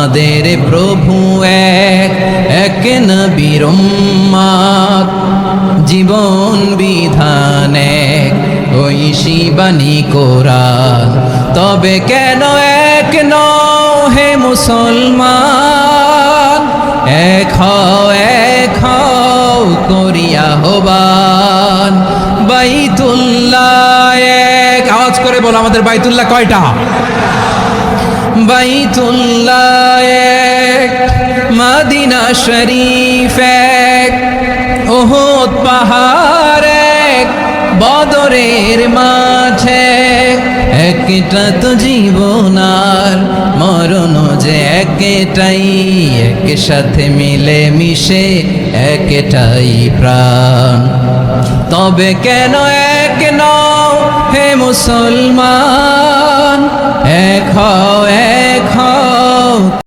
আমাদের প্রভু এক, এক নবীর উম্মত, জীবন বিধান এক, ওই শিবানী কোরআন। তবে কেন এক নও হে মুসলমান, এক হও করিয়া আহ্বান। বাইতুল্লাহ এক, আওয়াজ করে বলো আমাদের বাইতুল্লাহ কয়টা? বাইতুল্লাহ এক, মদিনা শরীফ এক, উহুদ পাহাড় এক, বদরের মাঠে। একটা তো জীবন আর মরণ যে একটাই, একসাথে মিলে মিশে একটাই প্রাণ। তবে কেন এক নও হে মুসলমান, এক হও